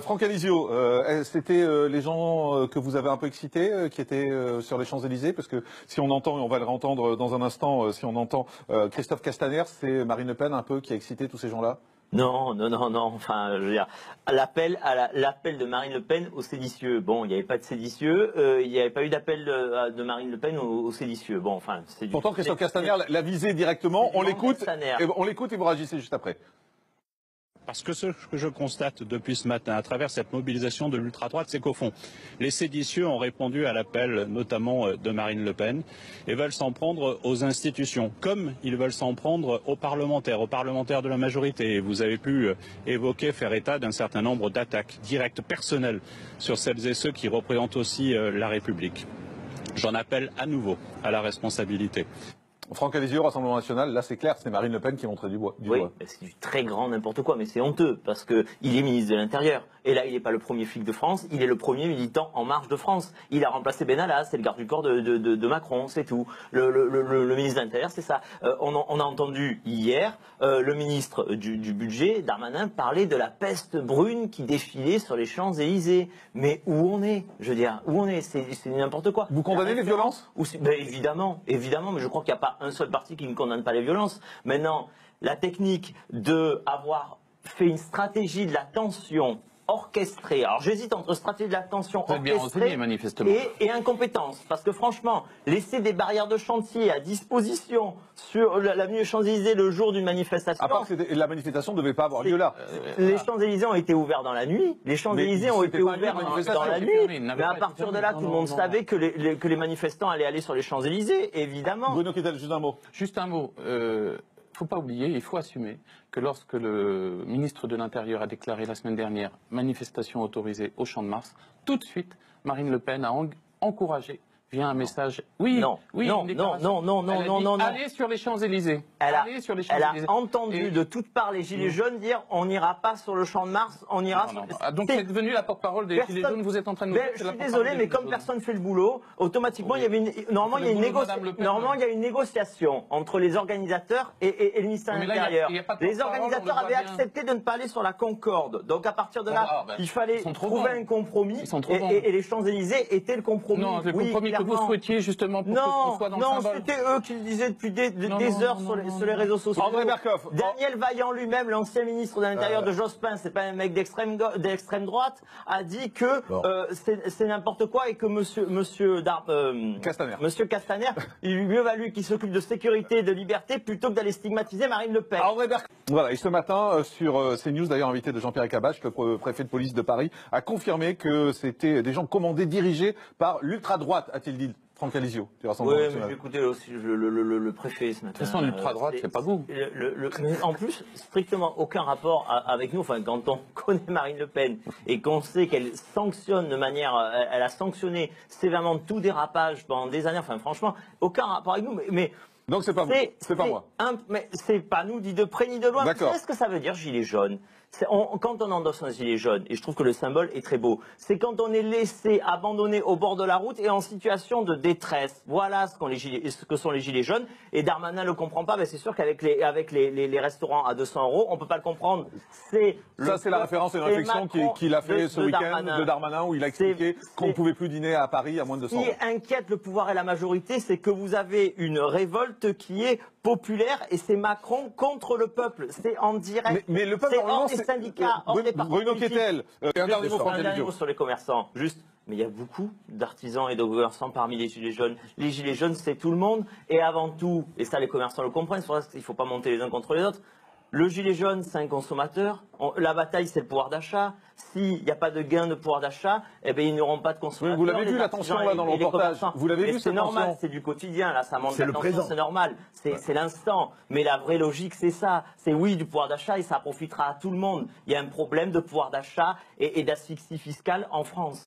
Franck Alizio, c'était les gens que vous avez un peu excités, qui étaient sur les Champs-Élysées, parce que si on entend, et on va le réentendre dans un instant, si on entend Christophe Castaner, c'est Marine Le Pen un peu qui a excité tous ces gens-là? Non, non, non, non. Enfin, je veux dire, l'appel de Marine Le Pen aux séditieux. Bon, il n'y avait pas de séditieux, il n'y avait pas eu d'appel de Marine Le Pen aux séditieux. Bon, enfin, c'est du. Pourtant, Christophe Castaner l'a visé directement. On l'écoute et vous réagissez juste après. Parce que ce que je constate depuis ce matin, à travers cette mobilisation de l'ultra-droite, c'est qu'au fond, les séditieux ont répondu à l'appel, notamment de Marine Le Pen, et veulent s'en prendre aux institutions, comme ils veulent s'en prendre aux parlementaires de la majorité. Et vous avez pu évoquer, faire état d'un certain nombre d'attaques directes, personnelles, sur celles et ceux qui représentent aussi la République. J'en appelle à nouveau à la responsabilité. Franck Alizio, Rassemblement National, là c'est clair, c'est Marine Le Pen qui montrait du bois. Oui, c'est du très grand n'importe quoi, mais c'est honteux, parce qu'il est ministre de l'Intérieur. Et là, il n'est pas le premier flic de France, il est le premier militant En Marche de France. Il a remplacé Benalla, c'est le garde du corps de Macron, c'est tout. Le ministre de l'Intérieur, c'est ça. On a entendu hier le ministre du Budget, Darmanin, parler de la peste brune qui défilait sur les Champs-Élysées. Mais où on est? Je veux dire, où on est? C'est n'importe quoi. Vous condamnez les violences? Ben, évidemment, mais je crois qu'il n'y a pas un seul parti qui ne condamne pas les violences. Maintenant, la technique d'avoir fait une stratégie de la tension orchestrée. Alors j'hésite entre stratégie de la tension orchestrée et incompétence. Parce que franchement, laisser des barrières de chantier à disposition sur l'avenue des Champs-Élysées le jour d'une manifestation... À part que la manifestation ne devait pas avoir lieu là. Les Champs-Élysées ont été ouverts dans la nuit. Les Champs-Élysées ont été ouverts dans la nuit. Mais à partir de là, tout le monde savait que les manifestants allaient aller sur les Champs-Élysées, évidemment. Bruno Kittel, juste un mot. Juste un mot. Il ne faut pas oublier, il faut assumer que lorsque le ministre de l'Intérieur a déclaré la semaine dernière manifestation autorisée au Champ de Mars, tout de suite, Marine Le Pen a encouragé via un message. Oui, non, oui, non, non. Allez sur les Champs-Élysées. Elle a entendu de toutes parts les Gilets jaunes dire on n'ira pas sur le Champ de Mars, on ira sur... Donc c'est devenu la porte-parole des Gilets jaunes, vous êtes en train de nous dire. Je suis désolé, mais comme personne ne fait le boulot, automatiquement, il y avait normalement, il y a une négociation entre les organisateurs et le ministère de l'Intérieur. Les organisateurs avaient accepté de ne pas aller sur la Concorde. Donc à partir de là, il fallait trouver un compromis et les Champs-Élysées étaient le compromis. Non, le compromis que vous souhaitiez justement pour qu'on soit dans le symbole. Non, c'était eux qui le disaient depuis des heures sur les réseaux sociaux. André Berkoff. Daniel Vaillant lui-même, l'ancien ministre de l'Intérieur de Jospin, c'est pas un mec d'extrême droite, a dit que c'est n'importe quoi et que monsieur Castaner, il lui mieux valu qu'il s'occupe de sécurité et de liberté plutôt que d'aller stigmatiser Marine Le Pen. André Berkoff. Voilà, et ce matin, sur CNews, d'ailleurs invité de Jean-Pierre Cabache, le préfet de police de Paris, a confirmé que c'était des gens commandés, dirigés par l'ultra-droite, a-t-il dit. Franck Alizio, du Rassemblement National. Oui, mais j'ai écouté aussi le préfet ce matin. De toute façon, l'ultra-droite, c'est pas vous. Mais en plus, strictement aucun rapport avec nous. Enfin, quand on connaît Marine Le Pen et qu'on sait qu'elle sanctionne de manière... Elle a sanctionné sévèrement tout dérapage pendant des années. Enfin, franchement, aucun rapport avec nous. Mais donc c'est pas vous, c'est pas moi. Mais c'est pas nous, dit de près ni de loin. Vous savez ce que ça veut dire, gilet jaune? Quand on endosse un gilet jaune, et je trouve que le symbole est très beau, c'est quand on est laissé abandonné au bord de la route et en situation de détresse. Voilà ce que sont les gilets jaunes. Et Darmanin ne le comprend pas, mais c'est sûr qu'avec les restaurants à 200 €, on ne peut pas le comprendre. Ça, c'est la référence et la réflexion qu'il a fait ce week-end de Darmanin, où il a expliqué qu'on ne pouvait plus dîner à Paris à moins de 200 €. Ce qui inquiète le pouvoir et la majorité, c'est que vous avez une révolte qui est populaire et c'est Macron contre le peuple. C'est en direct. Mais le peuple, des syndicats, Bruno Kittel, un dernier mot sur les commerçants. Juste, mais il y a beaucoup d'artisans et de commerçants parmi les gilets jaunes. Les gilets jaunes, c'est tout le monde. Et avant tout, et ça les commerçants le comprennent, c'est pour ça qu'il ne faut pas monter les uns contre les autres. Le gilet jaune, c'est un consommateur. La bataille, c'est le pouvoir d'achat. S'il n'y a pas de gain de pouvoir d'achat, eh bien, ils n'auront pas de consommateurs. Vous l'avez vu la tension là dans le reportage. Vous l'avez vu, c'est normal, c'est du quotidien là, ça monte la tension, c'est normal, c'est l'instant. Mais la vraie logique, c'est ça. C'est oui du pouvoir d'achat et ça profitera à tout le monde. Il y a un problème de pouvoir d'achat et d'asphyxie fiscale en France.